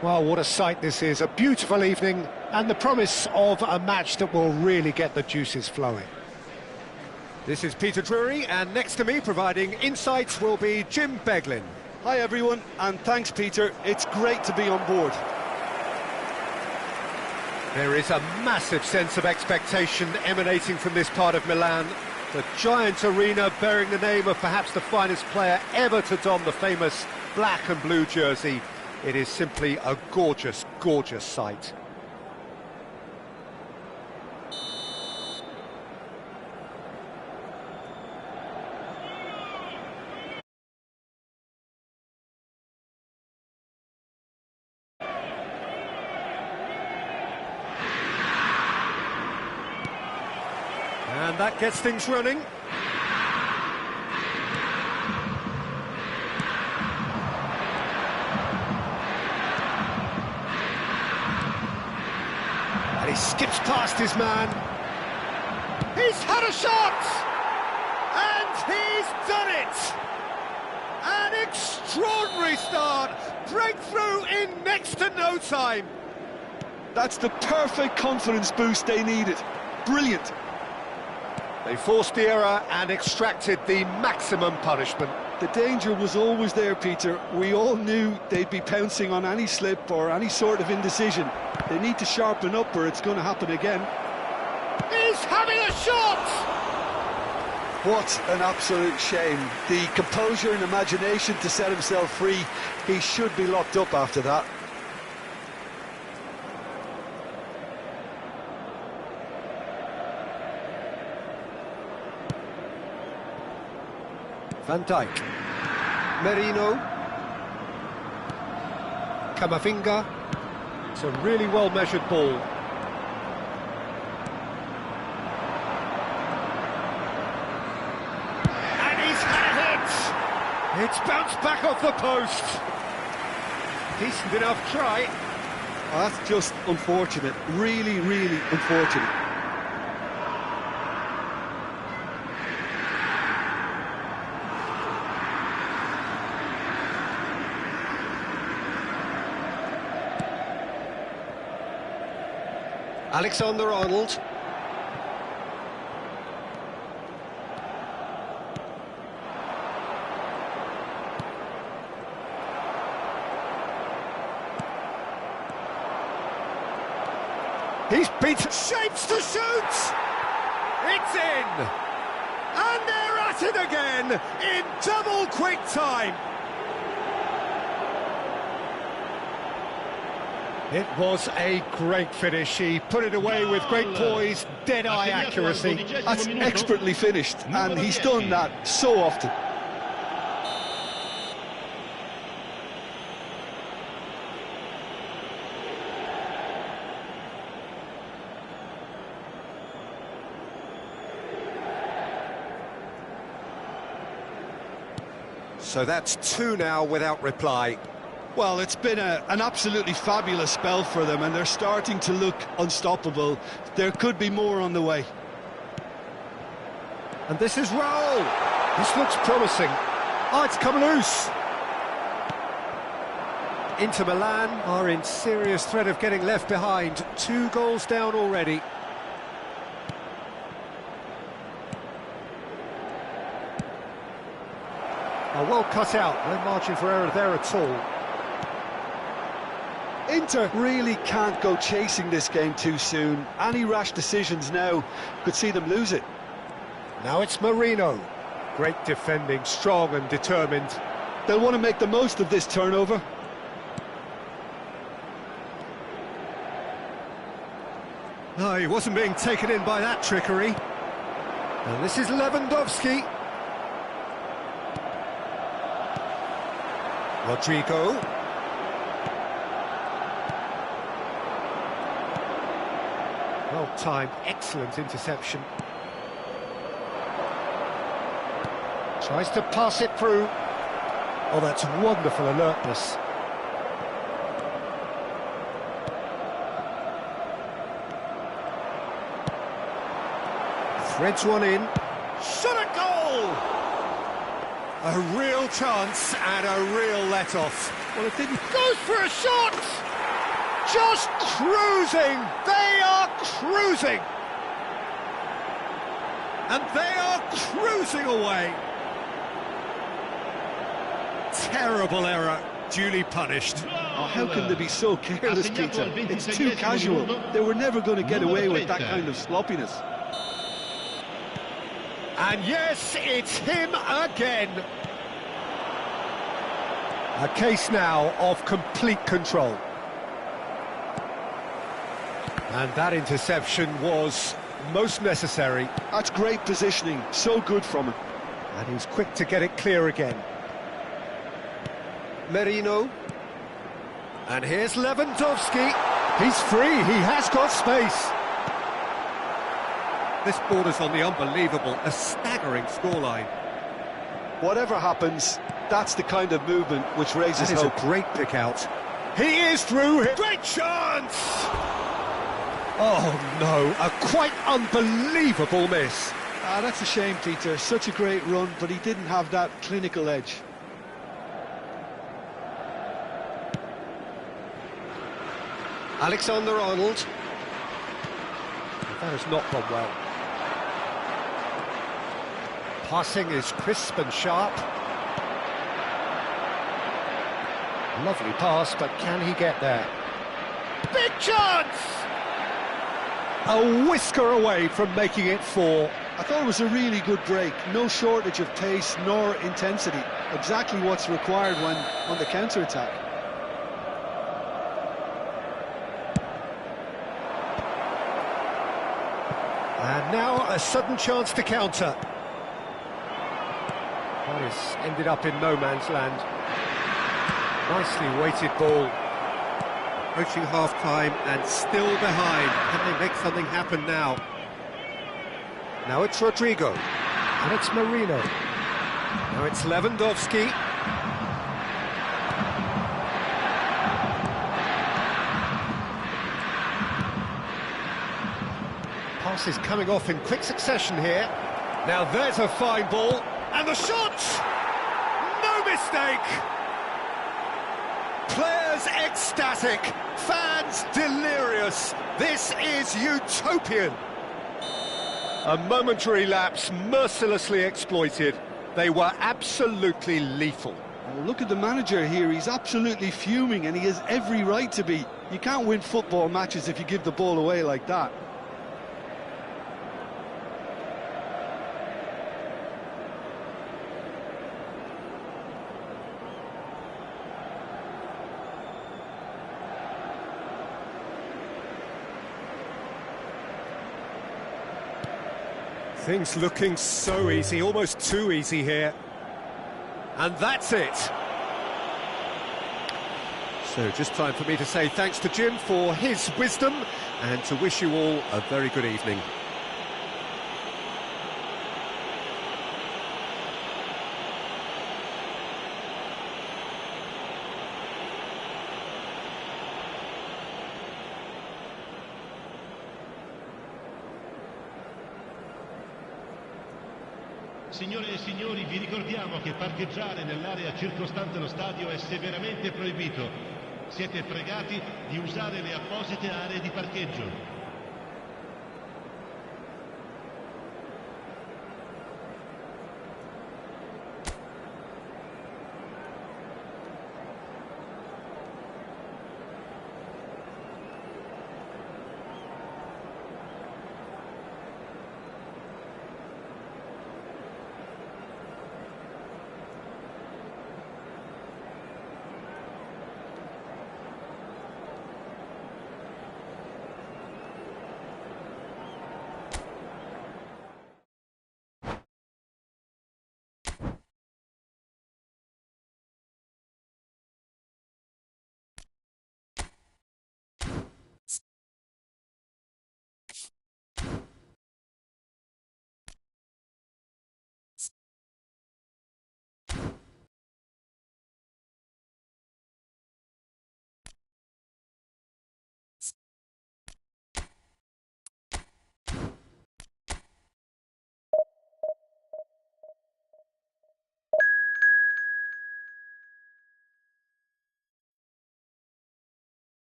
Well, what a sight this is. A beautiful evening and the promise of a match that will really get the juices flowing. This is Peter Drury, and next to me providing insights will be Jim Beglin. Hi everyone, and thanks Peter. It's great to be on board. There is a massive sense of expectation emanating from this part of Milan. The giant arena bearing the name of perhaps the finest player ever to don the famous black and blue jersey. It is simply a gorgeous, gorgeous sight. And that gets things running. And he skips past his man. He's had a shot! And he's done it! An extraordinary start! Breakthrough in next to no time! That's the perfect confidence boost they needed. Brilliant. They forced the error and extracted the maximum punishment. The danger was always there, Peter. We all knew they'd be pouncing on any slip or any sort of indecision. They need to sharpen up or it's going to happen again. He's having a shot! What an absolute shame. The composure and imagination to set himself free. He should be locked up after that. Van Dijk, Merino, Camavinga. It's a really well-measured ball. And he's had it! It's bounced back off the post. Decent enough try. Oh, that's just unfortunate. Really, really unfortunate. Alexander-Arnold. He's beaten. Shapes to shoot! It's in! And they're at it again in double quick time! It was a great finish. He put it away with great poise, dead-eye accuracy. That's expertly finished, and he's done that so often. So that's two now without reply. Well, it's been an absolutely fabulous spell for them, and they're starting to look unstoppable. There could be more on the way. And this is Raul. This looks promising. Oh, it's come loose. Inter Milan are in serious threat of getting left behind. 2 goals down already. Oh, well cut out. No margin for error there at all. Inter really can't go chasing this game too soon. Any rash decisions now could see them lose it. Now it's Merino. Great defending, strong and determined. They'll want to make the most of this turnover. No, he wasn't being taken in by that trickery. And this is Lewandowski. Rodrigo. Well-timed, excellent interception. Tries to pass it through. Oh, that's wonderful alertness. Threads one in. Shot a goal! A real chance and a real let-off. Well, it didn't. Goes for a shot! just cruising! They are cruising! And they are cruising away. Terrible error, duly punished. Oh, how can they be so careless, Peter? It's too casual. They were never going to get away with that kind of sloppiness. And yes, it's him again. A case now of complete control. And that interception was most necessary. That's great positioning, so good from him. And he was quick to get it clear again. Merino. And here's Lewandowski. He's free, he has got space. This borders on the unbelievable, a staggering scoreline. Whatever happens, that's the kind of movement which raises That is hope. a great pick out. He is through. Great chance! Oh no, a quite unbelievable miss. Ah, that's a shame, Peter. Such a great run, but he didn't have that clinical edge. Alexander-Arnold. That has not gone well. Passing is crisp and sharp. Lovely pass, but can he get there? Big chance! A whisker away from making it 4. I thought it was a really good break. No shortage of pace nor intensity. Exactly what's required when on the counter-attack. And now a sudden chance to counter. That has ended up in no man's land. Nicely weighted ball. Approaching half-time and still behind. Can they make something happen now? Now it's Rodrigo. And it's Merino. Now it's Lewandowski. Pass is coming off in quick succession here. Now there's a fine ball. And the shot! No mistake! Players ecstatic, fans delirious. This is utopian. A momentary lapse mercilessly exploited. They were absolutely lethal. Oh, look at the manager here. He's absolutely fuming, and he has every right to be. You can't win football matches if you give the ball away like that. Things looking so easy, almost too easy here. And that's it. So just time for me to say thanks to Jim for his wisdom and to wish you all a very good evening. Signore e signori, vi ricordiamo che parcheggiare nell'area circostante lo stadio è severamente proibito. Siete pregati di usare le apposite aree di parcheggio.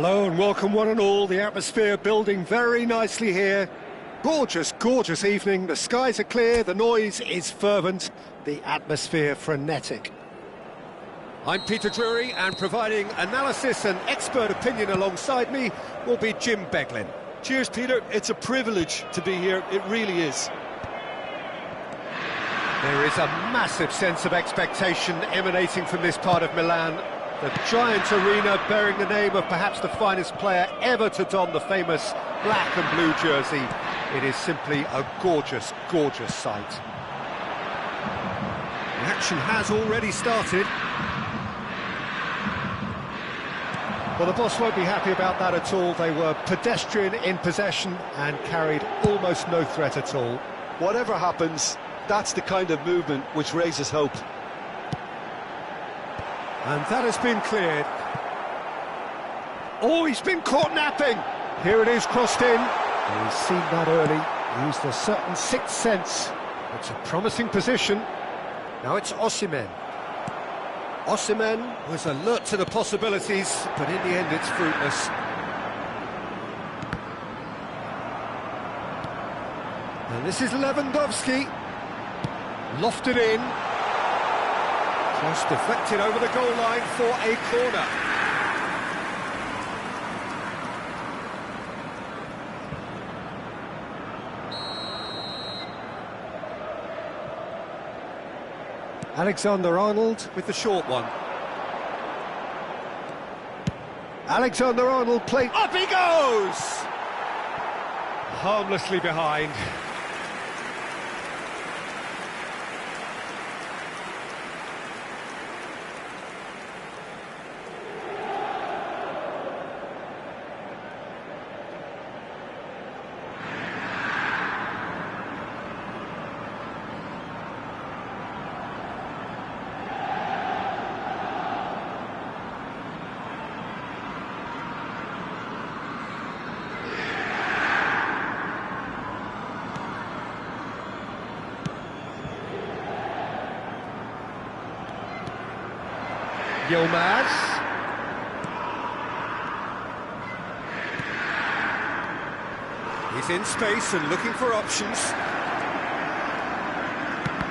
Hello and welcome one and all. The atmosphere building very nicely here. Gorgeous, gorgeous evening. The skies are clear, the noise is fervent, the atmosphere frenetic. I'm Peter Drury, and providing analysis and expert opinion alongside me will be Jim Beglin. Cheers, Peter. It's a privilege to be here. It really is. There is a massive sense of expectation emanating from this part of Milan. The giant arena bearing the name of perhaps the finest player ever to don the famous black and blue jersey. It is simply a gorgeous, gorgeous sight. The action has already started. Well, the boss won't be happy about that at all. They were pedestrian in possession and carried almost no threat at all. Whatever happens, that's the kind of movement which raises hope. And that has been cleared. Oh, he's been caught napping. Here it is, crossed in. He's seen that early, used a certain sixth sense. It's a promising position. Now it's Osimhen. Osimhen was alert to the possibilities, but in the end it's fruitless. And this is Lewandowski. Lofted in. Cross deflected over the goal line for a corner. Alexander-Arnold with the short one. Alexander-Arnold played... Up he goes! Harmlessly behind. Yilmaz. He's in space and looking for options.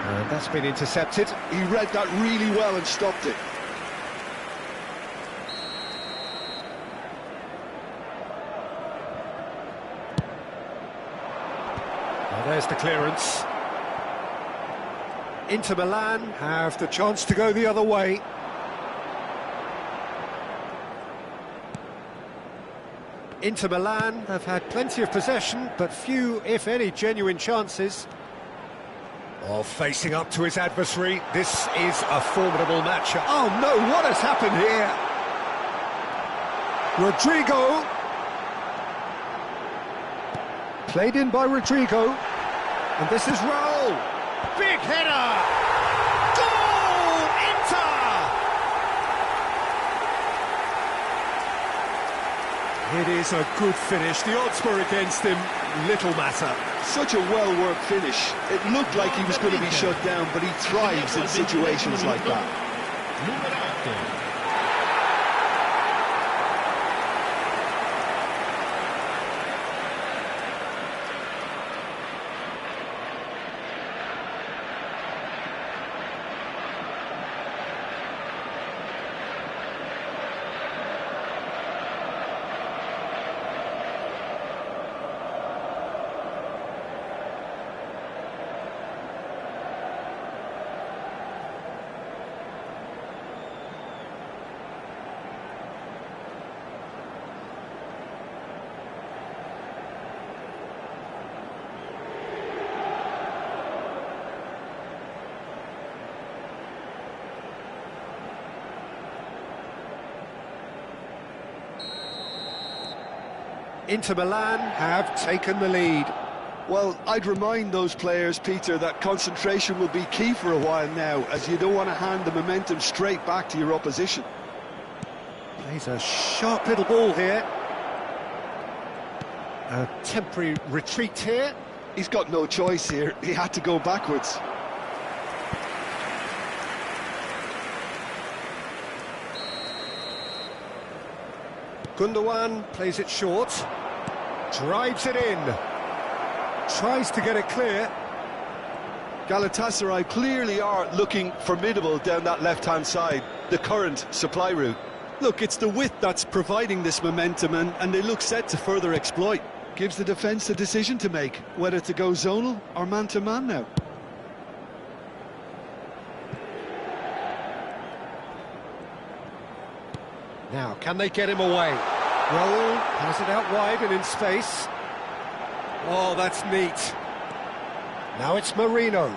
And that's been intercepted. He read that really well and stopped it. Well, there's the clearance. Inter Milan have the chance to go the other way. Inter Milan have had plenty of possession, but few, if any, genuine chances. Oh, facing up to his adversary. This is a formidable matchup. Oh no, what has happened here? Rodrigo. Played in by Rodrigo. And this is Raul. Big header! Goal! Inter! It is a good finish. The odds were against him. Little matter. Such a well-worked finish. It looked like he was going to be shut down, but he thrives in situations like that. Inter Milan have taken the lead. Well, I'd remind those players, Peter, that concentration will be key for a while now, as you don't want to hand the momentum straight back to your opposition. Plays a sharp little ball here. A temporary retreat here. He's got no choice here. He had to go backwards. Gundogan plays it short, drives it in, tries to get it clear. Galatasaray clearly are looking formidable down that left-hand side, the current supply route. Look, it's the width that's providing this momentum, and they look set to further exploit. Gives the defence the decision to make, whether to go zonal or man-to-man now. Now, can they get him away? Raul has it out wide and in space. Oh, that's neat. Now it's Marino.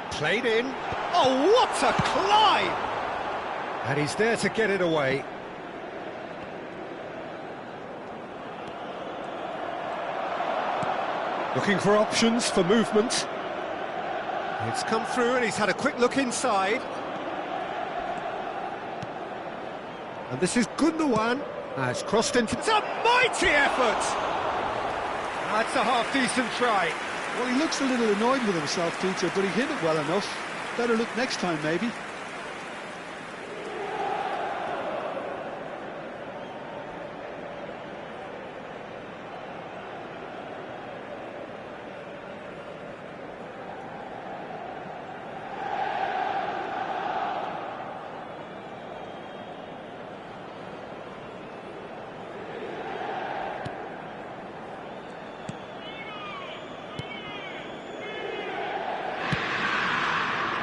Played in. Oh, what a climb! And he's there to get it away. Looking for options for movement. It's come through and he's had a quick look inside. And this is Gundogan. It's crossed into... It's a mighty effort! That's a half-decent try. Well, he looks a little annoyed with himself, Peter, but he hit it well enough. Better look next time, maybe.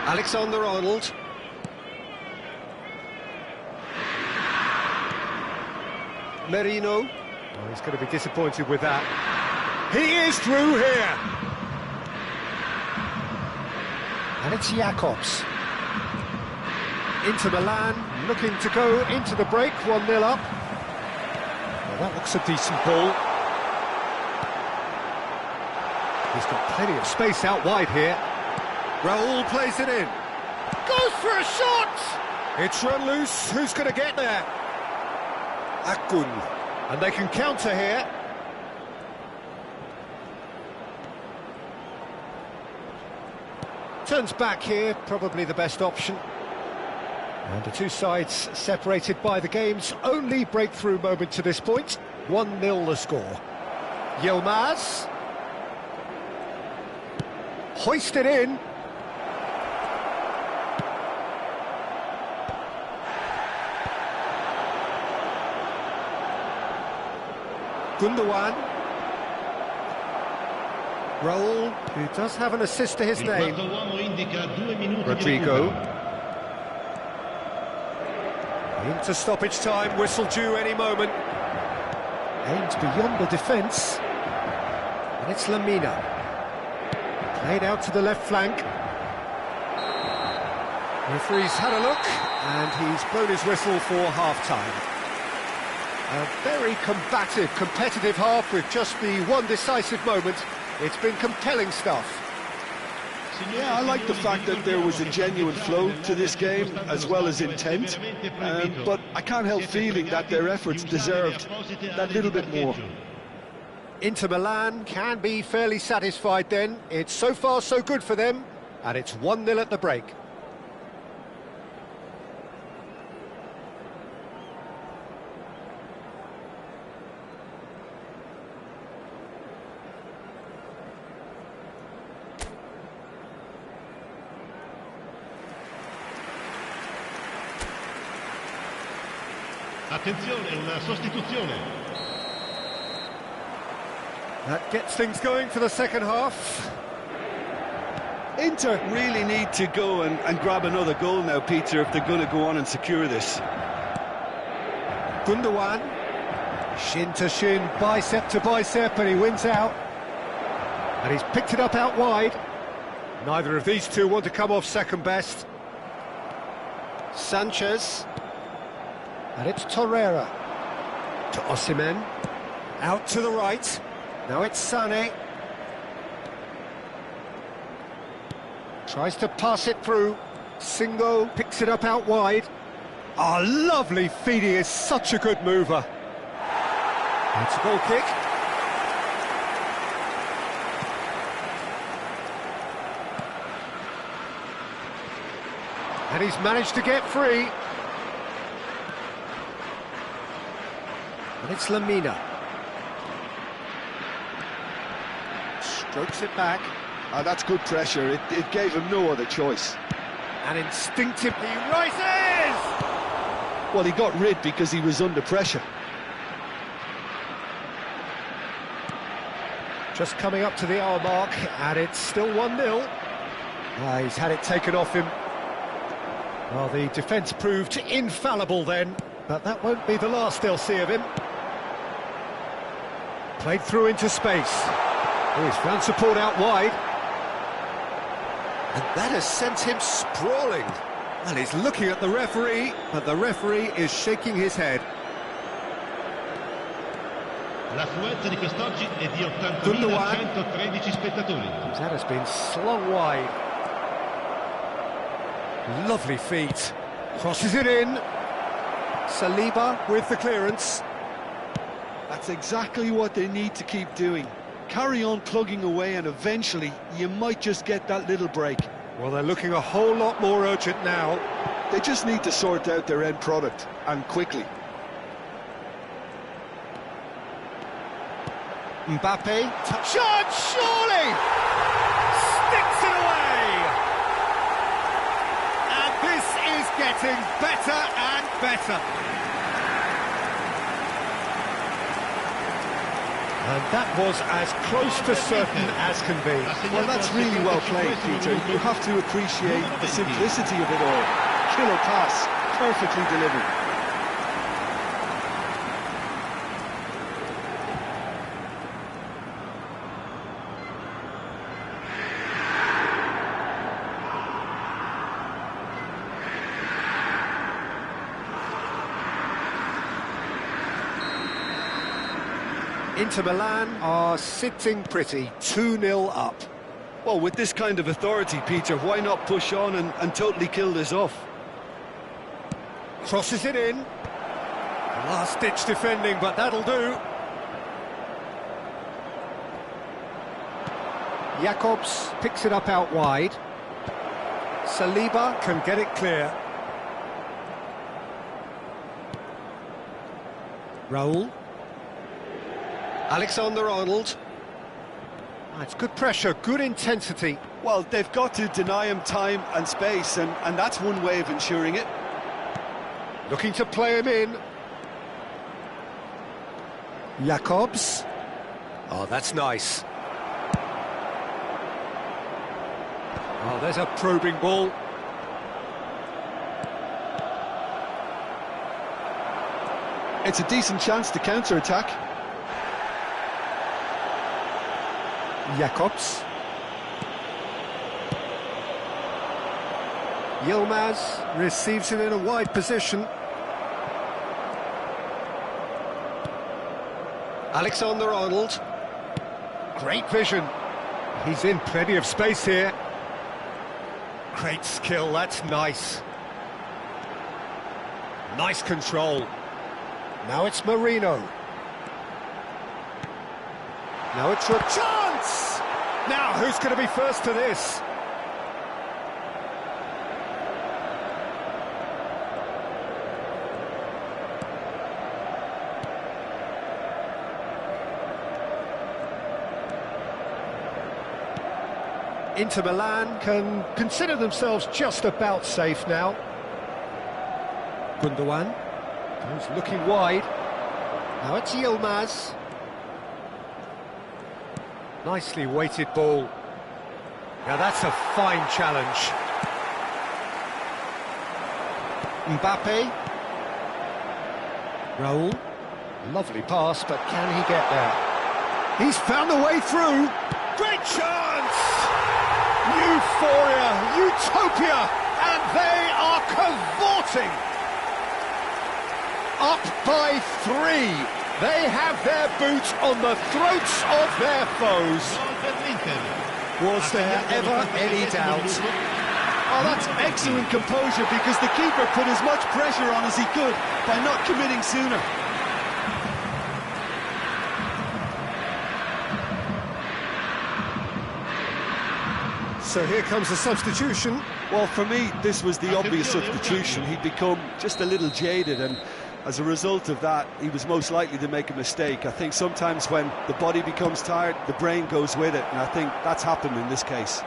Alexander-Arnold. Merino. Oh, he's going to be disappointed with that. He is through here. And it's Jacobs. Inter Milan looking to go into the break, 1-0 up. Well, that looks a decent ball. He's got plenty of space out wide here. Raul plays it in. Goes for a shot! It's run loose. Who's going to get there? Akun. And they can counter here. Turns back here, probably the best option. And the two sides separated by the game's only breakthrough moment to this point. 1-0 the score. Yilmaz. Hoisted in. Gundogan. Raul, who does have an assist to his name. Rodrigo. Into stoppage time, whistle due any moment. Aimed beyond the defence. And it's Lamina. Played out to the left flank. Referee's had a look, and he's blown his whistle for half-time. A very combative, competitive half with just the one decisive moment. It's been compelling stuff. Yeah, I like the fact that there was a genuine flow to this game, as well as intent. But I can't help feeling that their efforts deserved that little bit more. Inter Milan can be fairly satisfied then. It's so far so good for them, and it's 1-0 at the break. Attenzione, una sostituzione. That gets things going for the second half. Inter really need to go and grab another goal now, Peter, if they're going to go on and secure this. Gundogan, shin to shin, bicep to bicep, and he wins out. And he's picked it up out wide. Neither of these two want to come off second best. Sanchez. And it's Torreira. To Osimhen. Out to the right. Now it's Sané. Tries to pass it through. Singo picks it up out wide. Oh, lovely feed. He is such a good mover. It's a goal kick. And he's managed to get free. And it's Lamina. Strokes it back. That's good pressure. It gave him no other choice. And instinctively rises! Well, he got rid because he was under pressure. Just coming up to the hour mark, and it's still 1-0. He's had it taken off him. Well, the defence proved infallible then, but that won't be the last they'll see of him. Played through into space. Oh, he's found support out wide. And that has sent him sprawling. And he's looking at the referee, but the referee is shaking his head. L'affluenza di quest'oggi è di 80.113 spettatori. That has been slung wide. Lovely feet. Crosses it in. Saliba with the clearance. That's exactly what they need to keep doing. Carry on plugging away and eventually you might just get that little break. Well, they're looking a whole lot more urgent now. They just need to sort out their end product, and quickly. Mbappe, shot, surely! Sticks it away! And this is getting better and better. And that was as close to certain as can be. Well, that's really well played, Peter. You have to appreciate the simplicity of it all. Killer pass, perfectly delivered. Inter Milan are sitting pretty, 2-0 up. Well, with this kind of authority, Peter, why not push on and totally kill this off? Crosses it in. Last-ditch defending, but that'll do. Jacobs picks it up out wide. Saliba can get it clear. Raul. Alexander-Arnold. It's good pressure, good intensity. Well, they've got to deny him time and space, and that's one way of ensuring it. Looking to play him in. Jacobs. Oh, that's nice. Oh, there's a probing ball. It's a decent chance to counter-attack. Jacobs. Yilmaz receives it in a wide position. Alexander-Arnold. Great vision. He's in plenty of space here. Great skill, that's nice. Nice control. Now it's Marino. Now it's a chance! Now, who's going to be first to this? Inter Milan can consider themselves just about safe now. Gundogan goes looking wide. Now it's Yilmaz. Nicely weighted ball. Now that's a fine challenge. Mbappe. Raul. Lovely pass, but can he get there? He's found a way through. Great chance! Euphoria, utopia, and they are cavorting. Up by 3. They have their boot on the throats of their foes. Was there ever any doubt? Oh, that's excellent composure, because the keeper put as much pressure on as he could by not committing sooner. So here comes the substitution. Well, for me, this was the obvious substitution. He'd become just a little jaded, and As a result of that, he was most likely to make a mistake. I think sometimes when the body becomes tired, the brain goes with it, and I think that's happened in this case.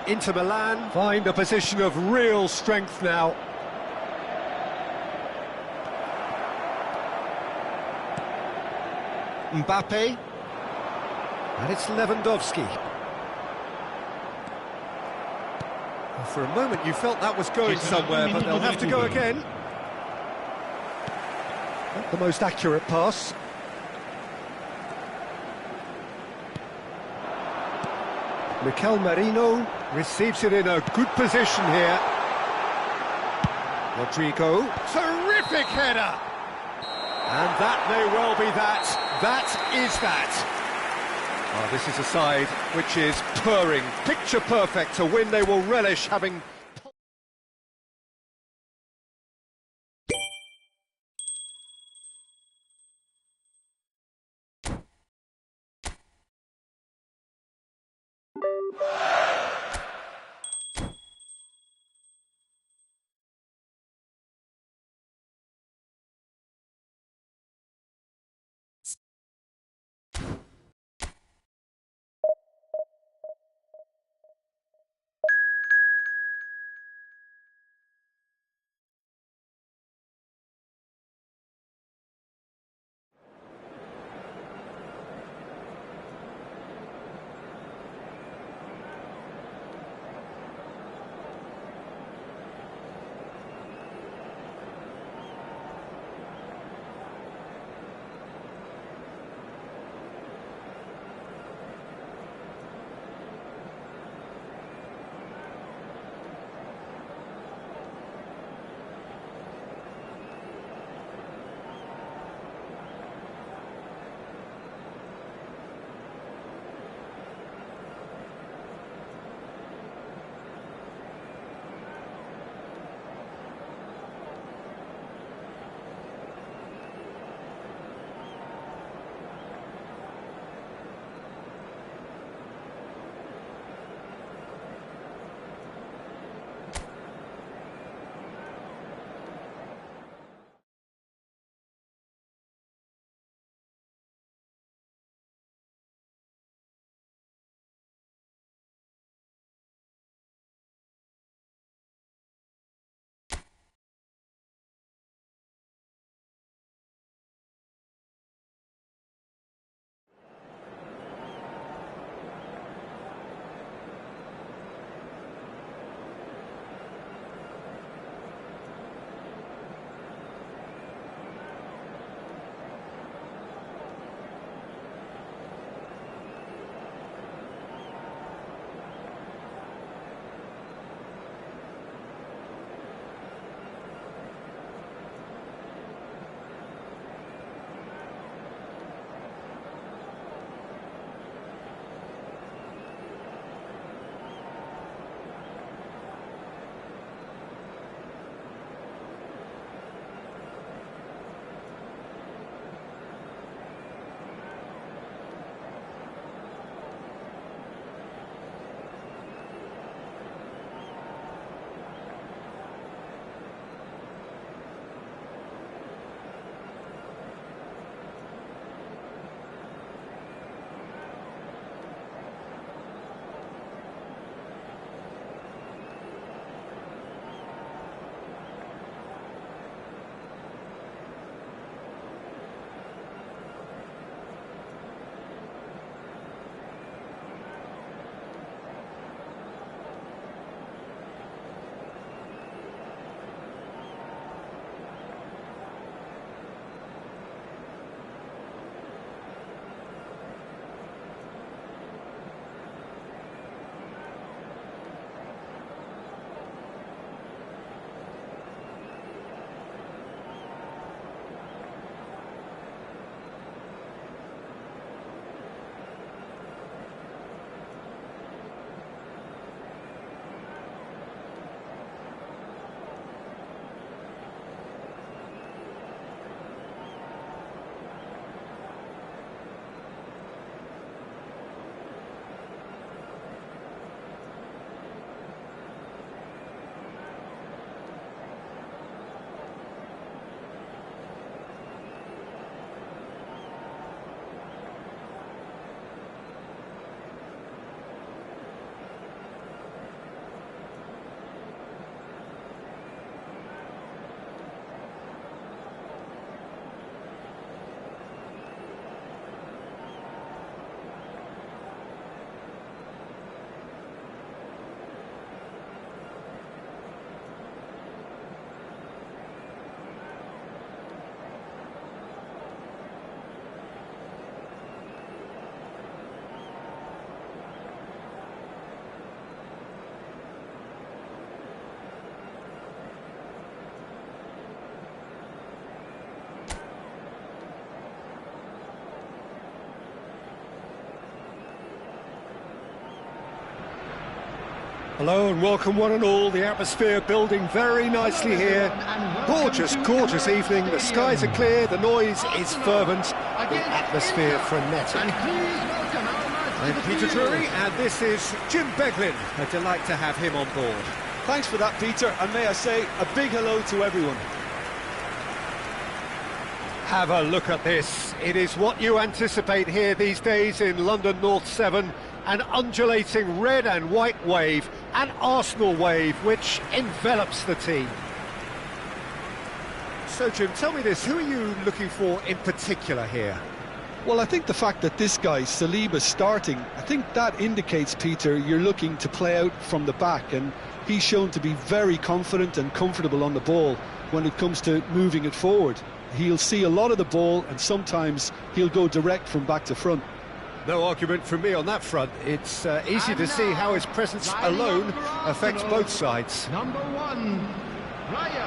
Inter Milan find a position of real strength now. Mbappe. And it's Lewandowski. For a moment you felt that was going somewhere, but they'll have to go again. Not the most accurate pass. Mikel Merino receives it in a good position here. Rodrigo, terrific header! And that may well be that. That is that. Oh, this is a side which is purring, picture perfect, a win they will relish having... Hello and welcome one and all. The atmosphere building very nicely here. Gorgeous, gorgeous evening. The skies are clear, the noise is fervent, the atmosphere frenetic. I'm Peter Drury and this is Jim Beglin. A delight to have him on board. Thanks for that, Peter, and may I say a big hello to everyone. Have a look at this. It is what you anticipate here these days in London North 7. An undulating red and white wave, an Arsenal wave, which envelops the team. So, Jim, tell me this, who are you looking for in particular here? Well, I think the fact that this guy, Saliba's starting, I think that indicates, Peter, you're looking to play out from the back, and he's shown to be very confident and comfortable on the ball when it comes to moving it forward. He'll see a lot of the ball, and sometimes he'll go direct from back to front. No argument from me on that front. It's easy to see how his presence alone affects both sides.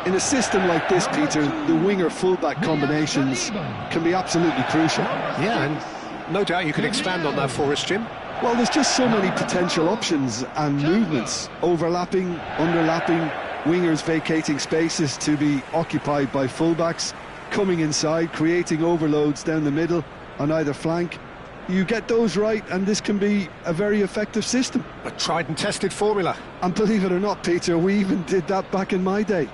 In a system like this, Peter, the winger-fullback combinations can be absolutely crucial. Yeah, and no doubt you can expand on that for us, Jim. Well, there's just so many potential options and movements, overlapping, underlapping, wingers vacating spaces to be occupied by fullbacks, coming inside, creating overloads down the middle on either flank. You get those right, and this can be a very effective system. A tried and tested formula. And believe it or not, Peter, we even did that back in my day.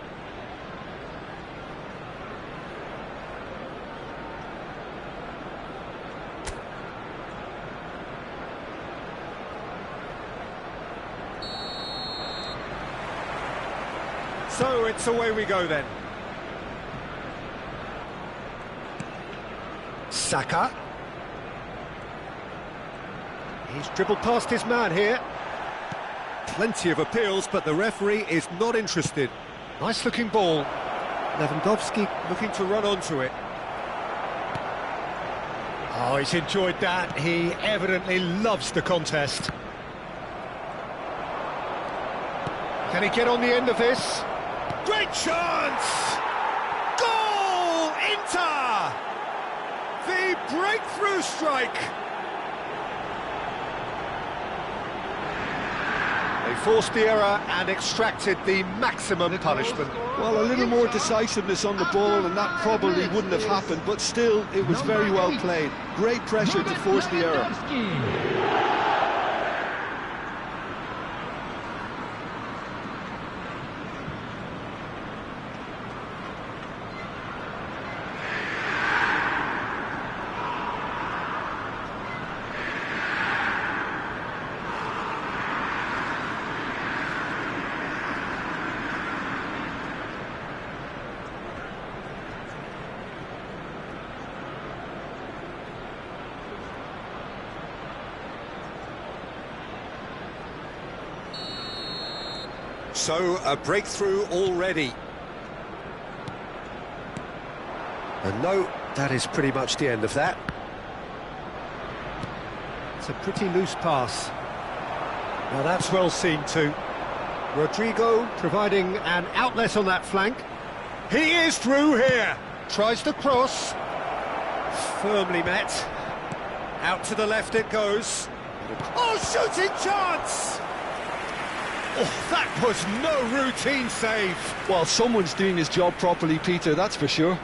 So it's away we go then. Saka. He's dribbled past his man here. Plenty of appeals, but the referee is not interested. Nice looking ball. Lewandowski looking to run onto it. Oh, he's enjoyed that. He evidently loves the contest. Can he get on the end of this? Great chance! Goal! Inter! The breakthrough strike! They forced the error and extracted the maximum punishment. Well, a little more decisiveness on the ball and that probably wouldn't have happened, but still, it was very well played. Great pressure to force the error. So, a breakthrough already. And no, that is pretty much the end of that. It's a pretty loose pass. Now that's well seen too. Rodrigo providing an outlet on that flank. He is through here. Tries the cross. Firmly met. Out to the left it goes. Oh, shooting chance! Oh, that was no routine save. Well, someone's doing his job properly, Peter, that's for sure.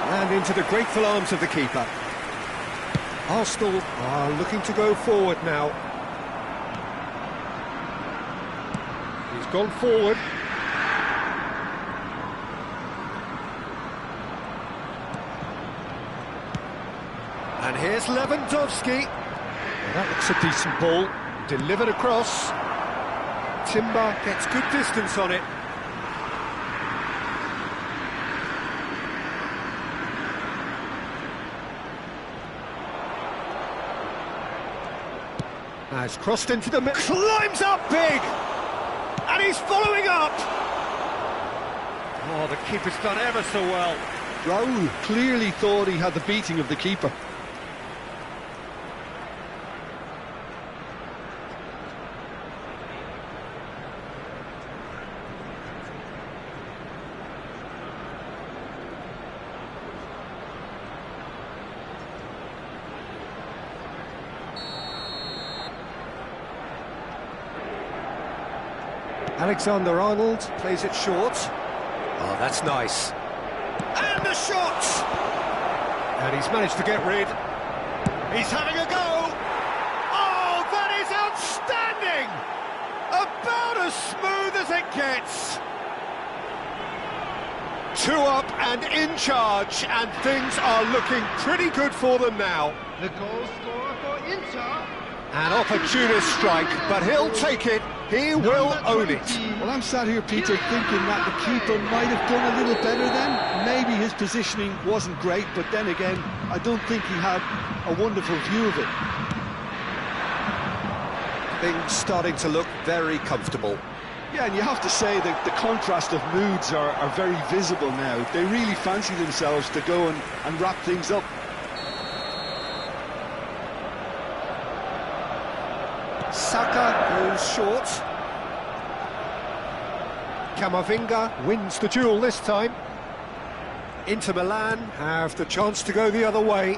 And into the grateful arms of the keeper. Arsenal are looking to go forward now. He's gone forward. And here's Lewandowski. Well, that looks a decent ball. Delivered across. Timber gets good distance on it. Now it's crossed into the middle. Climbs up big! And he's following up! Oh, the keeper's done ever so well. Raul clearly thought he had the beating of the keeper. Alexander-Arnold plays it short. Oh, that's nice. And the shot! And he's managed to get rid. He's having a go! Oh, that is outstanding! About as smooth as it gets. 2 up and in charge, and things are looking pretty good for them now. The goal scorer for Inter. An opportunist strike, but he'll take it. He will own it. Well, I'm sat here, Peter, thinking that the keeper might have done a little better then. Maybe his positioning wasn't great, but then again, I don't think he had a wonderful view of it. Things starting to look very comfortable. Yeah, and you have to say that the contrast of moods are very visible now. They really fancy themselves to go and wrap things up. Saka goes short. Camavinga wins the duel this time. Inter Milan have the chance to go the other way.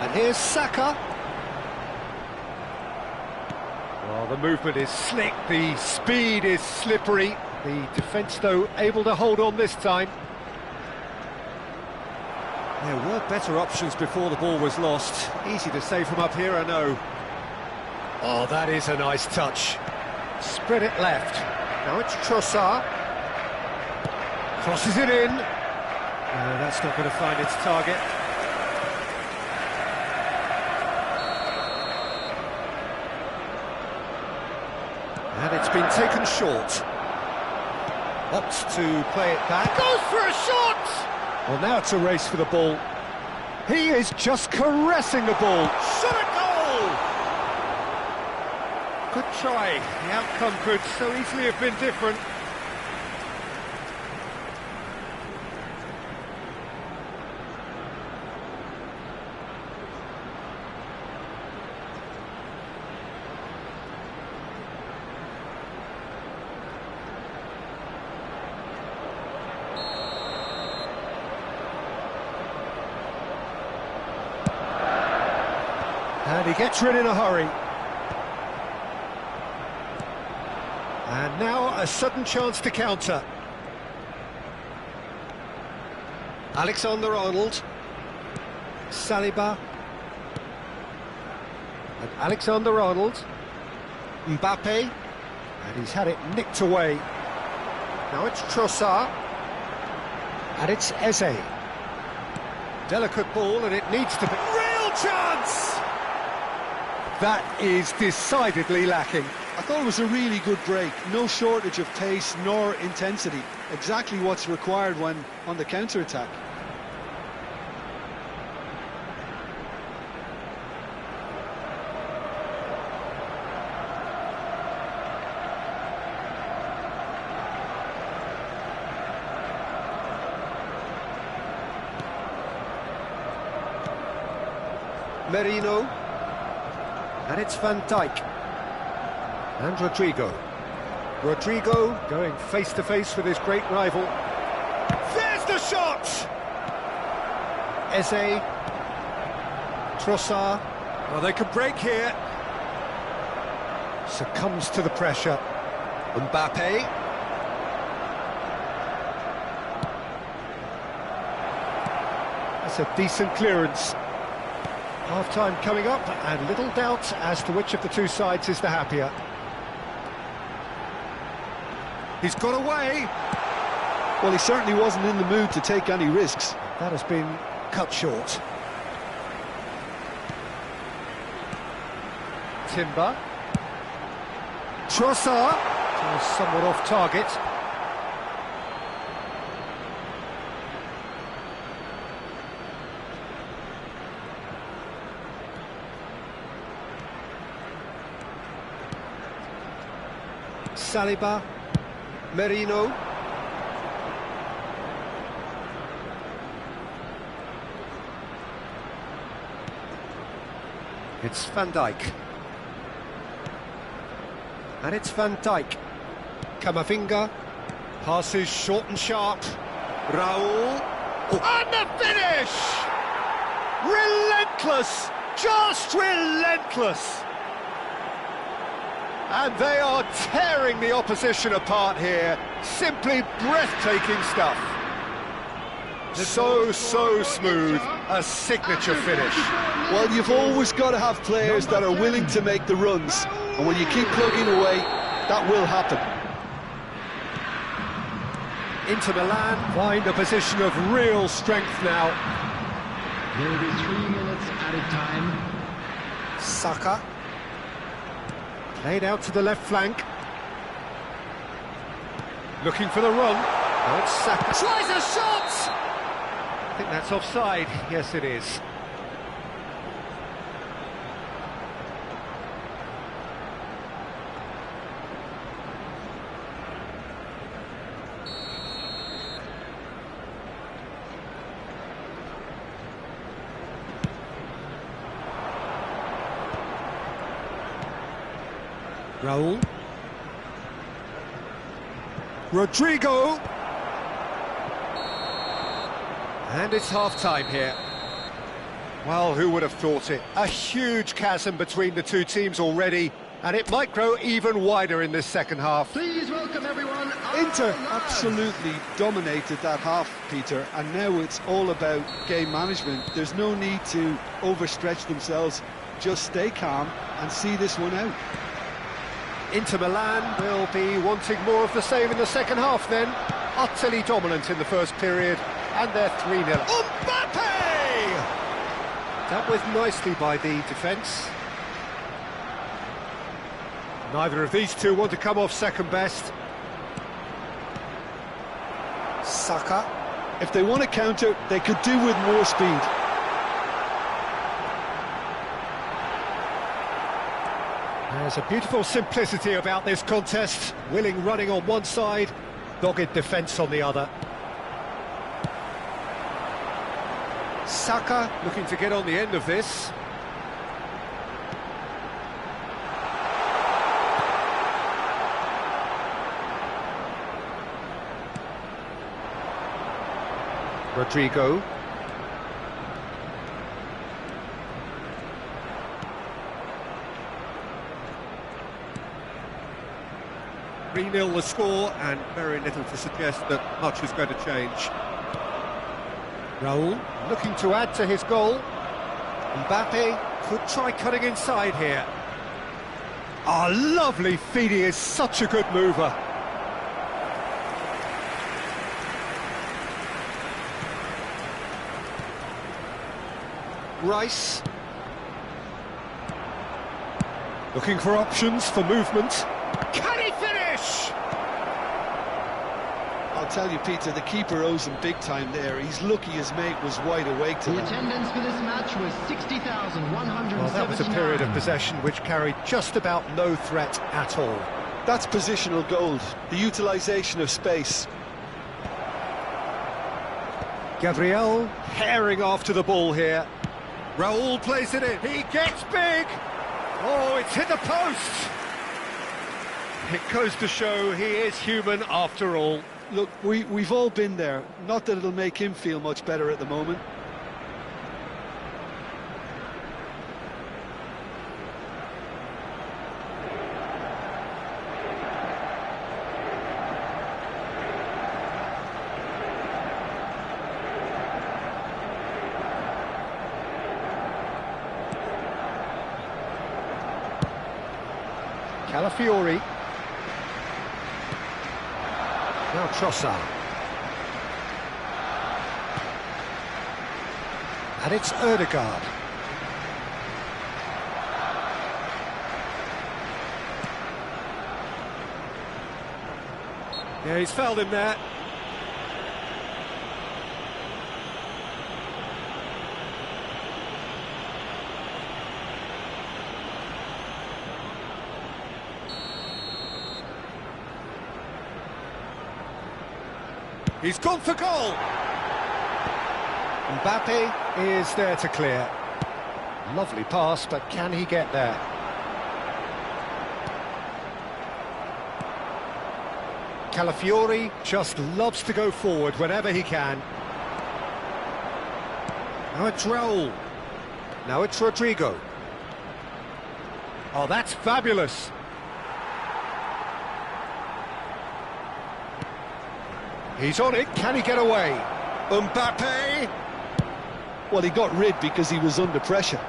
And here's Saka. Well, the movement is slick, the speed is slippery. The defence, though, able to hold on this time. There were better options before the ball was lost. Easy to say from up here, I know. Oh, that is a nice touch. Spread it left. Now it's Trossard. Crosses it in. No, that's not going to find its target. And it's been taken short. Opts to play it back. Goes for a shot! Well, now it's a race for the ball. He is just caressing the ball. Shot a goal! Good try. The outcome could so easily have been different. And he gets rid in a hurry. And now a sudden chance to counter. Alexander-Arnold. Saliba. And Alexander-Arnold. Mbappe. And he's had it nicked away. Now it's Trossard. And it's Eze. Delicate ball, and it needs to be... Real chance! That is decidedly lacking. I thought it was a really good break. No shortage of pace nor intensity. Exactly what's required when on the counter-attack. Merino. And it's Van Dijk. And Rodrigo. Rodrigo going face-to-face with his great rival. There's the shot! Eze. Trossard. Well, they could break here. Succumbs to the pressure. Mbappe. That's a decent clearance. Half-time coming up, and little doubt as to which of the two sides is the happier. He's got away. Well, he certainly wasn't in the mood to take any risks. That has been cut short. Timber. Trossard. Somewhat off target. Saliba, Merino. It's Van Dijk. And it's Van Dijk. Camavinga. Passes short and sharp. Raul. Oh. And the finish! Relentless! Just relentless! And they are tearing the opposition apart here. Simply breathtaking stuff. So smooth, a signature finish. Well, you've always got to have players that are willing to make the runs, and when you keep plugging away, that will happen. Inter Milan find a position of real strength now. There will be 3 minutes added time. Saka. Played out to the left flank. Looking for the run. Oh, it's Saka. Tries a shot! I think that's offside. Yes, it is. Raul. Rodrigo. And it's half-time here. Well, who would have thought it? A huge chasm between the two teams already, and it might grow even wider in this second half. Please welcome everyone. Inter absolutely dominated that half, Peter, and now it's all about game management. There's no need to overstretch themselves. Just stay calm and see this one out. Inter Milan will be wanting more of the same in the second half then. Utterly dominant in the first period, and they're 3-0. Mbappe! Dealt with nicely by the defence. Neither of these two want to come off second best. Saka. If they want to counter, they could do with more speed. There's a beautiful simplicity about this contest. Willing running on one side, dogged defence on the other. Saka looking to get on the end of this. Rodrigo. 3-0 the score, and very little to suggest that much is going to change. Raul looking to add to his goal. Mbappe could try cutting inside here. Ah, lovely feed, he is such a good mover. Rice. Looking for options for movement. Can he finish? I'll tell you, Peter, the keeper owes him big time there. He's lucky his mate was wide awake to The him. attendance for this match was 60,179. Well, that was a period of possession which carried just about no threat at all. That's positional gold, the utilisation of space. Gabriel herring after the ball here. Raul plays it in. He gets big. Oh, it's hit the post. It goes to show he is human after all. Look, we've all been there. Not that it'll make him feel much better at the moment. Calafiori. Now Trossard. And it's Ødegaard. Yeah, he's fouled him there. He's gone for goal. Mbappe is there to clear. Lovely pass, but can he get there? Calafiori just loves to go forward whenever he can. Now it's Raul. Now it's Rodrigo. Oh, that's fabulous. He's on it, can he get away? Mbappe! Well, he got rid because he was under pressure.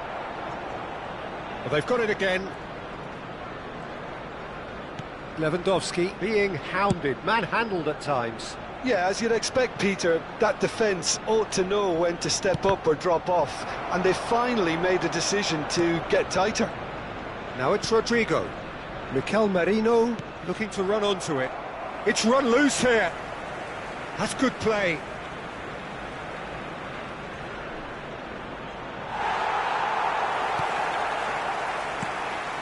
Well, they've got it again. Lewandowski being hounded, manhandled at times. Yeah, as you'd expect, Peter, that defence ought to know when to step up or drop off, and they finally made a decision to get tighter. Now it's Rodrigo. Mikel Merino looking to run onto it. It's run loose here. That's good play.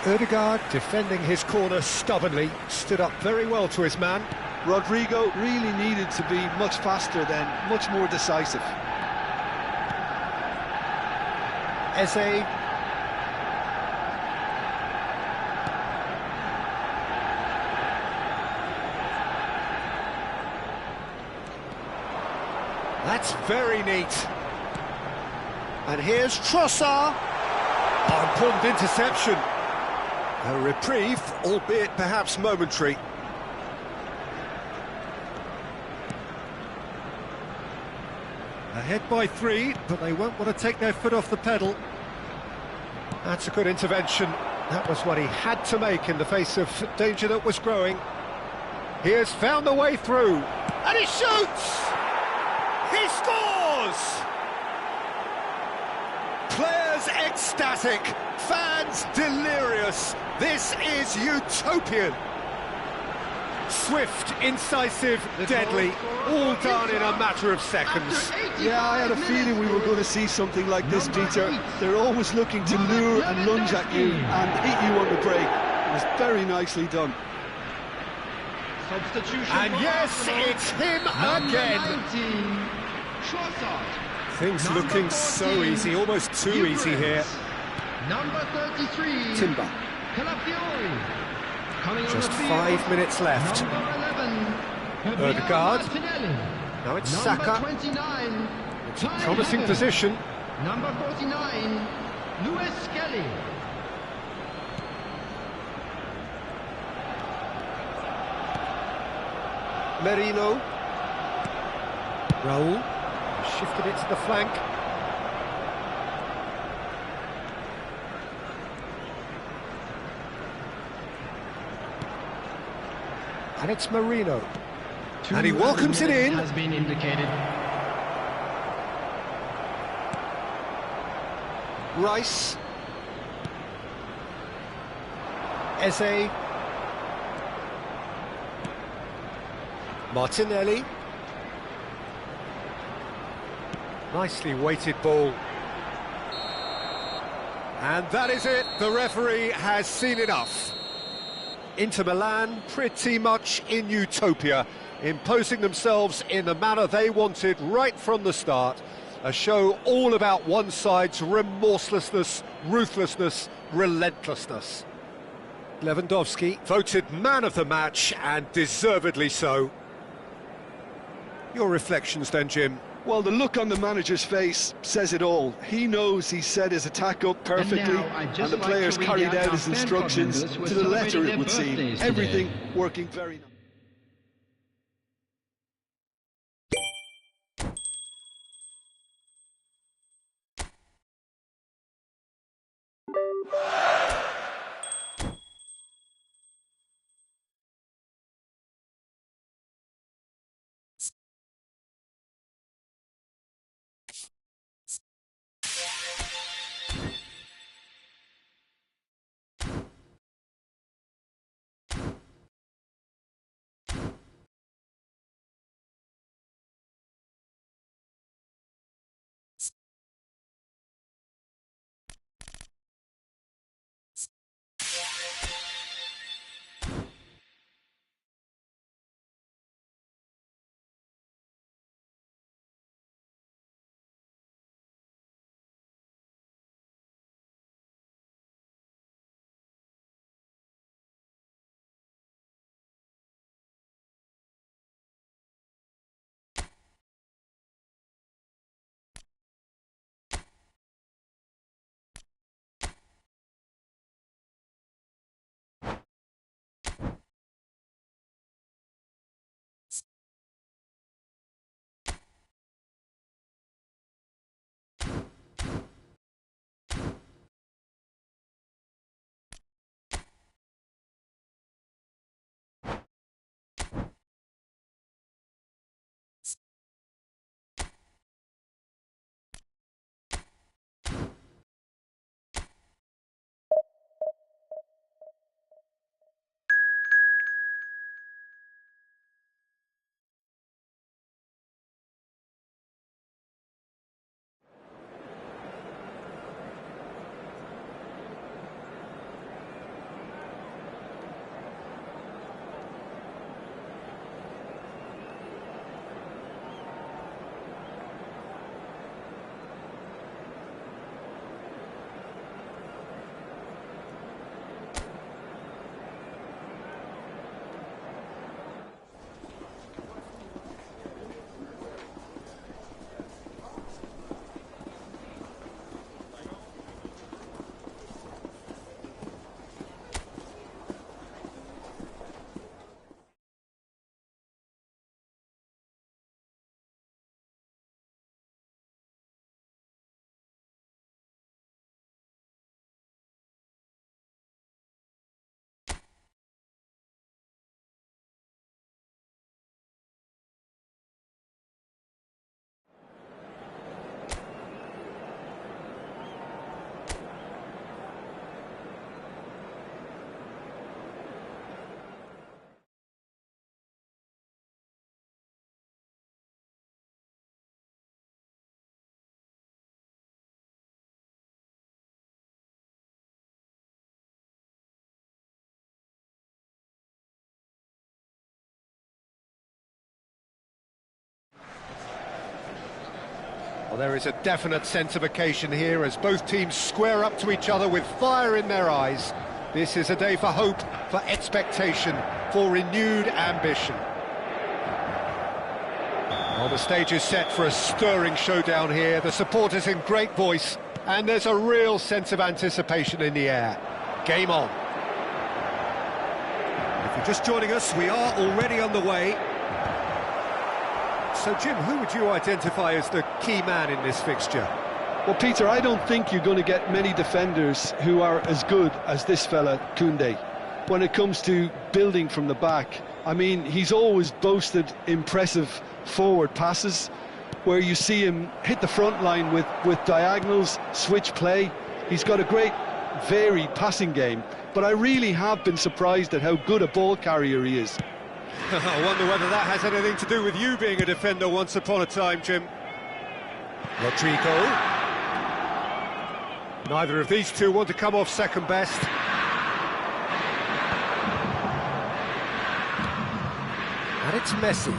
Ødegaard defending his corner stubbornly, stood up very well to his man. Rodrigo really needed to be much faster then, much more decisive. Eze. That's very neat. And here's Trossard. Oh, important interception. A reprieve, albeit perhaps momentary. Ahead by 3, but they won't want to take their foot off the pedal. That's a good intervention. That was what he had to make in the face of danger that was growing. He has found the way through, and he shoots! He scores! Players ecstatic, fans delirious. This is utopian. Swift, incisive, deadly, all done in a matter of seconds. Yeah, I had a feeling we were going to see something like this, Peter. They're always looking to lure and lunge at you and hit you on the break. It was very nicely done. And yes, it's him again. Things looking so easy, almost too easy here. Number 33. Timber. Calafiori. Just 5 minutes left. Ødegaard. Now it's Saka. 29. It's a promising position. Number 49. Lewis Kelly. Merino. Raul. Shifted it to the flank. And it's Merino. And he welcomes it in. Has been indicated. Rice. Eze. Martinelli. Nicely weighted ball. And that is it. The referee has seen enough. Inter Milan pretty much in utopia, imposing themselves in the manner they wanted right from the start. A show all about one side's remorselessness, ruthlessness, relentlessness. Lewandowski voted man of the match, and deservedly so. Your reflections then, Jim? Well, the look on the manager's face says it all. He knows he set his attack up perfectly, and the players carried out his instructions to the letter, it would seem. Everything working very nicely. Well, there is a definite sense of occasion here as both teams square up to each other with fire in their eyes. This is a day for hope, for expectation, for renewed ambition. Well, the stage is set for a stirring showdown here. The supporters in great voice, and there's a real sense of anticipation in the air. Game on. If you're just joining us, we are already underway. So, Jim, who would you identify as the key man in this fixture? Well, Peter, I don't think you're going to get many defenders who are as good as this fella, Koundé. When it comes to building from the back, I mean, he's always boasted impressive forward passes where you see him hit the front line with diagonals, switch play. He's got a great varied passing game, but I really have been surprised at how good a ball carrier he is. I wonder whether that has anything to do with you being a defender once upon a time, Jim. Rodrigo. Neither of these two want to come off second best. And it's Messi.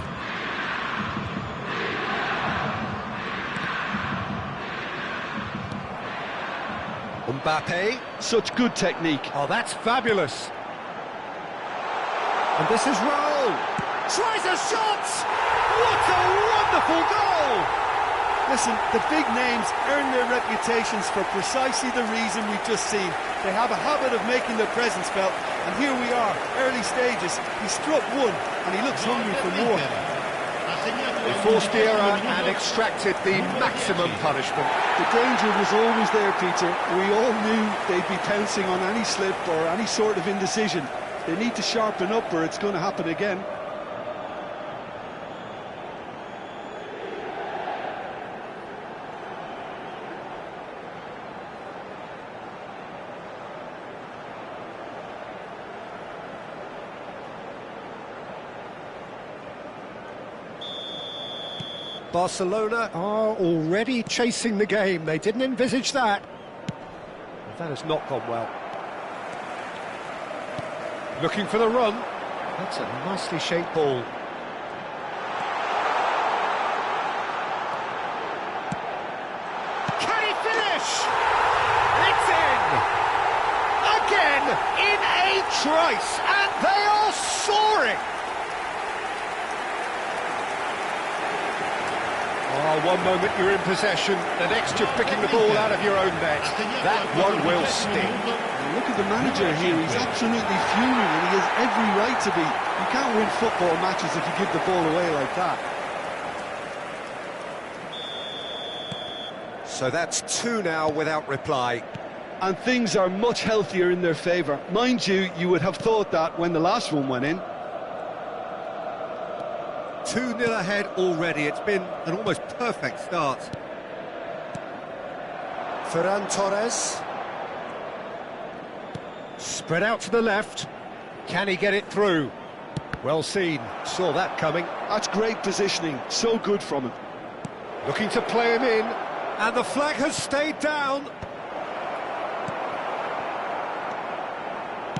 Mbappe. Such good technique. Oh, that's fabulous. And this is Raul. Tries a shot! What a wonderful goal! Listen, the big names earn their reputations for precisely the reason we've just seen. They have a habit of making their presence felt, and here we are, early stages. He struck one, and he looks hungry for more. They forced the error and extracted the maximum punishment. The danger was always there, Peter. We all knew they'd be pouncing on any slip or any sort of indecision. They need to sharpen up or it's going to happen again. Barcelona are already chasing the game. They didn't envisage that. That has not gone well. Looking for the run. That's a nicely shaped ball. Can he finish? It's in! Again, in a trice, and they are soaring! Oh, one moment you're in possession, the next you're picking the ball out of your own net. That one will sting. Look at the manager here, he's absolutely fuming and he has every right to be. You can't win football matches if you give the ball away like that. So that's two now without reply. And things are much healthier in their favour. Mind you, you would have thought that when the last one went in. 2-0 ahead already. It's been an almost perfect start. Ferran Torres. Spread out to the left. Can he get it through? Well seen. Saw that coming. That's great positioning. So good from him. Looking to play him in. And the flag has stayed down.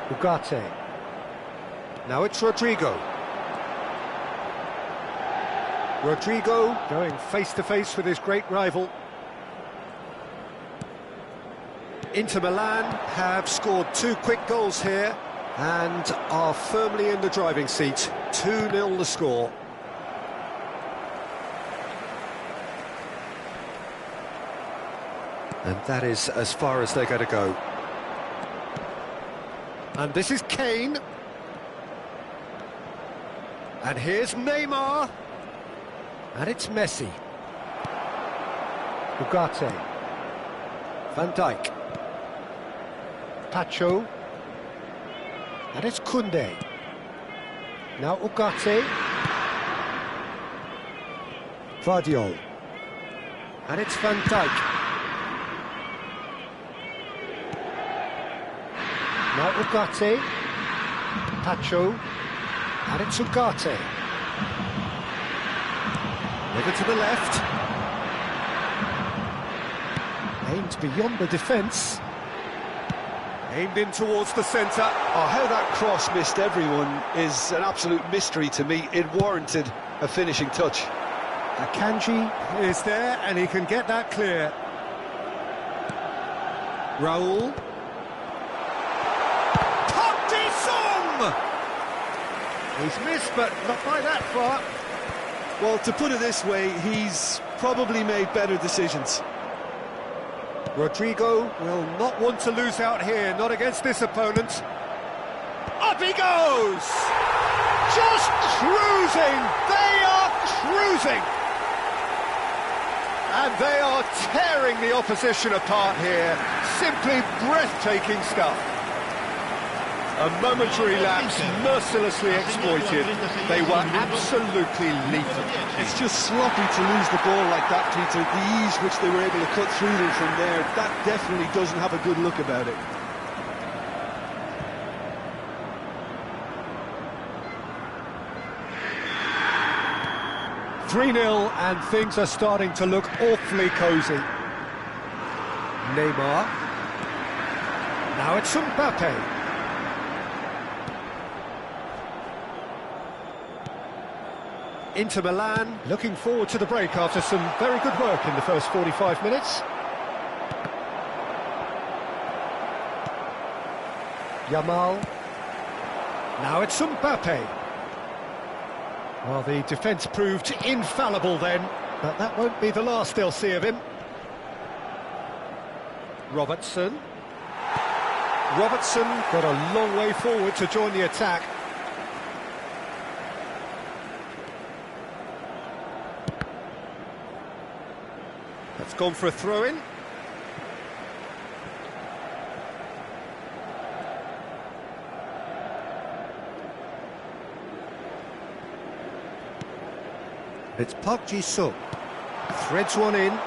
Ugarte. Now it's Rodrigo. Rodrigo going face-to-face with his great rival. Inter Milan have scored 2 quick goals here and are firmly in the driving seat. 2-0 the score. And that is as far as they're going to go. And this is Kane. And here's Neymar. And it's Messi. Ugarte. Van Dijk. Pacho. And it's Koundé. Now Ugarte. Vardiol. And it's Van Dijk. Now Ugarte. Pacho. And it's Ugarte. Over to the left. Aimed beyond the defence. Aimed in towards the centre. Oh, how that cross missed everyone is an absolute mystery to me. It warranted a finishing touch. Akanji is there, and he can get that clear. Raul. He's missed, but not by that far. Well, to put it this way, he's probably made better decisions. Rodrigo will not want to lose out here, not against this opponent. Up he goes! Just cruising! They are cruising! And they are tearing the opposition apart here. Simply breathtaking stuff. A momentary lapse, mercilessly exploited. They were absolutely lethal. It's just sloppy to lose the ball like that, Peter. The ease which they were able to cut through them from there, that definitely doesn't have a good look about it. "3-0, and things are starting to look awfully cosy. Neymar. Now it's Mbappe. Inter Milan looking forward to the break after some very good work in the first 45 minutes. Yamal. Now it's Mbappe. Well, the defence proved infallible then, but that won't be the last they'll see of him. Robertson. Robertson got a long way forward to join the attack. That's gone for a throw-in. It's Park Ji-sung. Threads one in.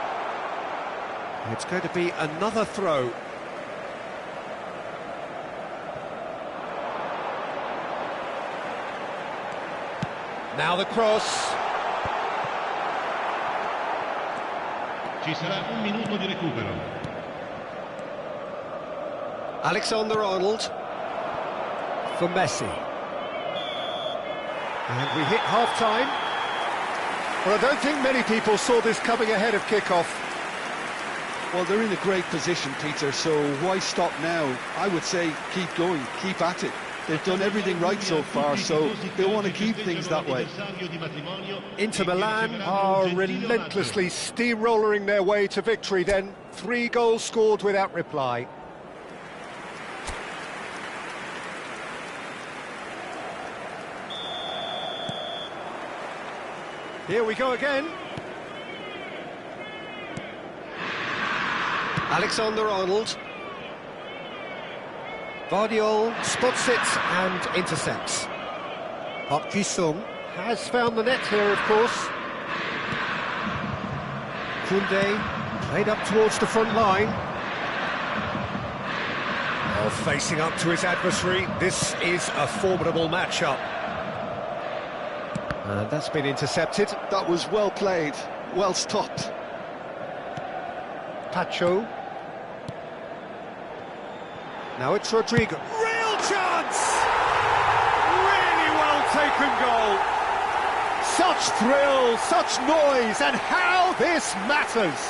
It's going to be another throw. Now the cross. Ci sarà un minuto di recupero. Alexander-Arnold for Messi. And we hit half-time. Well, I don't think many people saw this coming ahead of kick-off. Well, they're in a great position, Peter, so why stop now? I would say keep going, keep at it. They've done everything right so far, so they want to keep things that way. Inter Milan are relentlessly steamrollering their way to victory then. 3 goals scored without reply. Here we go again. Alexander-Arnold. Vardiol spots it and intercepts. Park Ji-sung has found the net here, of course. Koundé played up towards the front line. Oh, facing up to his adversary. This is a formidable matchup. And that's been intercepted. That was well played, well stopped. Pacho. Now it's Rodrigo. Real chance! Really well taken goal. Such thrill, such noise, and how this matters.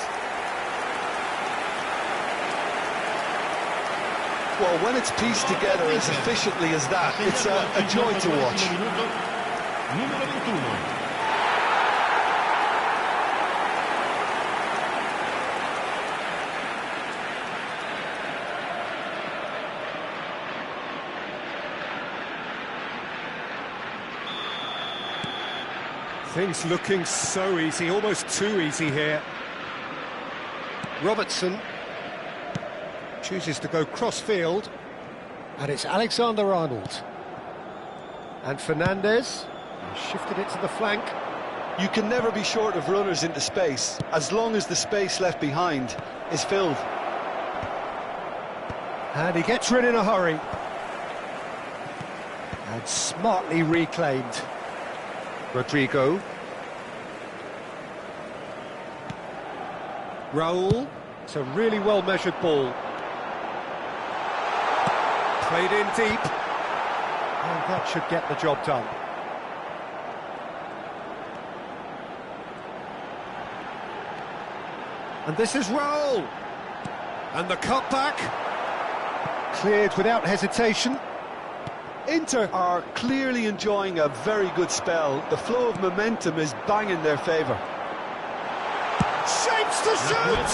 Well, when it's pieced together as efficiently as that, it's a joy to watch. Numero 21. Things looking so easy, almost too easy here. Robertson chooses to go cross-field, and it's Alexander-Arnold. And Fernandez shifted it to the flank. You can never be short of runners into space, as long as the space left behind is filled. And he gets rid in a hurry. And smartly reclaimed. Rodrigo. Raul. It's a really well-measured ball. Played in deep. And that should get the job done. And this is Raul. And the cutback. Cleared without hesitation. Inter are clearly enjoying a very good spell. The flow of momentum is banging their favour. Shapes to shoot!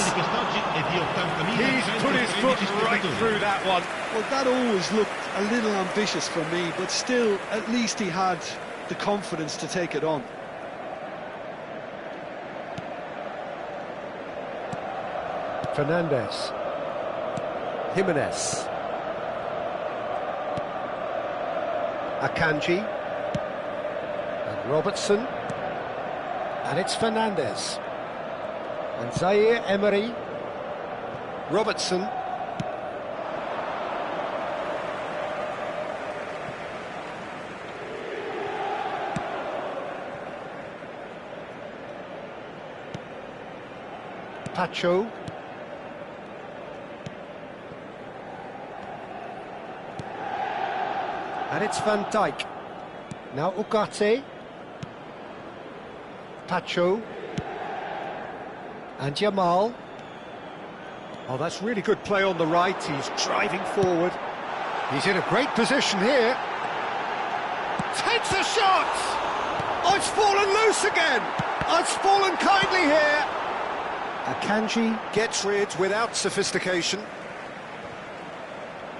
He's put his foot right through that one. Well, that always looked a little ambitious for me, but still, at least he had the confidence to take it on. Fernandez. Jimenez. Akanji. And Robertson. And it's Fernandez. And Zaire Emery. Robertson. Pacho. And it's Van Dijk. Now Ugarte. Pacho. And Jamal. Oh, that's really good play on the right. He's driving forward. He's in a great position here. Takes a shot! Oh, it's fallen loose again! Oh, it's fallen kindly here. Akanji gets rid without sophistication.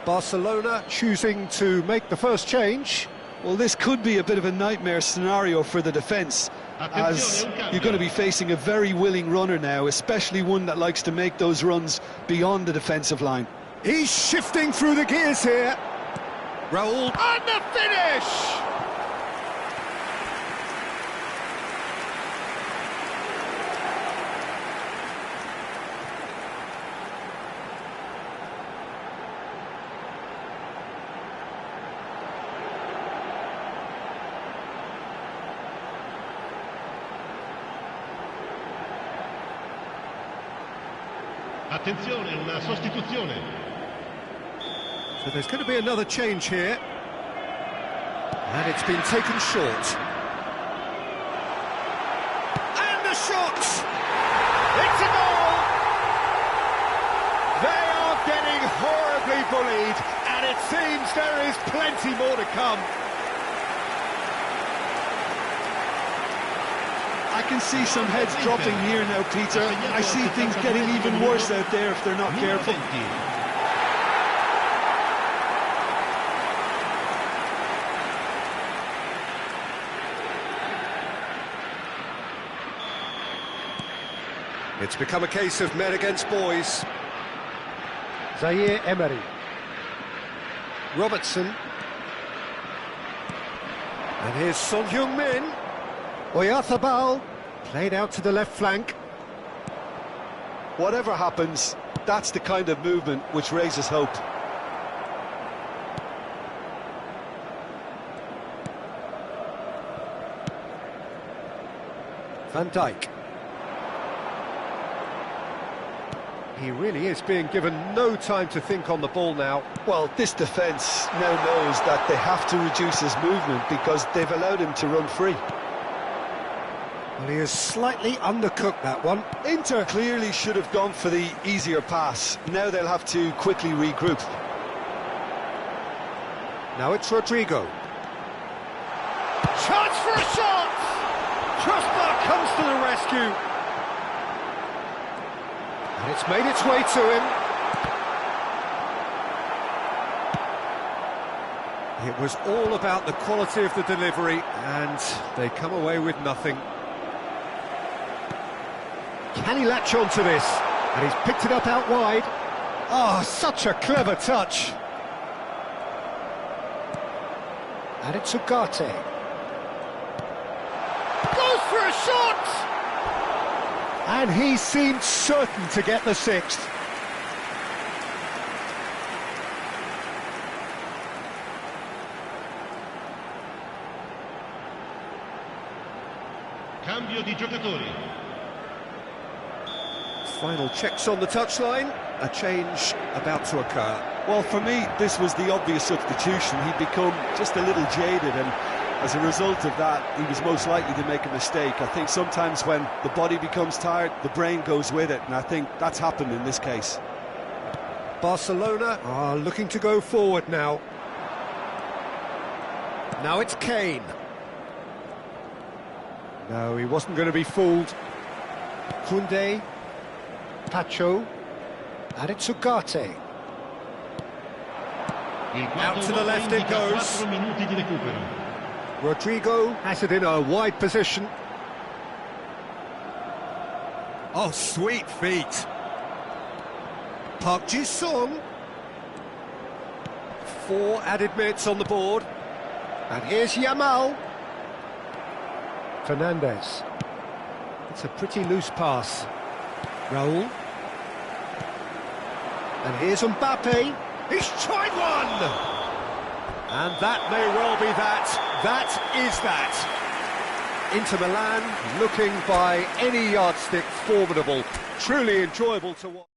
Barcelona choosing to make the first change. Well, this could be a bit of a nightmare scenario for the defence, as you're going to be facing a very willing runner now, especially one that likes to make those runs beyond the defensive line. He's shifting through the gears here. Raul, and the finish! Attenzione, una sostituzione. So there's going to be another change here. And it's been taken short. And the shot! It's a goal! They are getting horribly bullied, and it seems there is plenty more to come. I can see some heads dropping here now, Peter. I see things getting even worse out there if they're not careful. It's become a case of men against boys. Zaire Emery. Robertson. And here's Son Heung-min. Oyarzabal, played out to the left flank. Whatever happens, that's the kind of movement which raises hope. Van Dijk. He really is being given no time to think on the ball now. Well, this defence now knows that they have to reduce his movement because they've allowed him to run free. Well, he has slightly undercooked that one. Inter clearly should have gone for the easier pass. Now they'll have to quickly regroup. Now it's Rodrigo. Chance for a shot! Crossbar comes to the rescue. And it's made its way to him. It was all about the quality of the delivery, and they come away with nothing. Can he latch on to this? And he's picked it up out wide. Oh, such a clever touch. And it's Ugarte. Goes for a shot! And he seemed certain to get the sixth. Cambio di giocatori. Final checks on the touchline. A change about to occur. Well, for me, this was the obvious substitution. He'd become just a little jaded, and As a result of that, he was most likely to make a mistake. I think sometimes when the body becomes tired, the brain goes with it, and I think that's happened in this case. Barcelona are looking to go forward now. Now it's Kane. No, he wasn't going to be fooled. Koundé, Pacho, and it's Ugarte. Out to the left it goes. Rodrigo has it in a wide position. Oh, sweet feet. Park Ji-sung. 4 added minutes on the board. And here's Yamal. Fernandez. It's a pretty loose pass. Raul. And here's Mbappe. He's tried one! And that may well be that. That is that. Inter Milan looking by any yardstick formidable. Truly enjoyable to watch.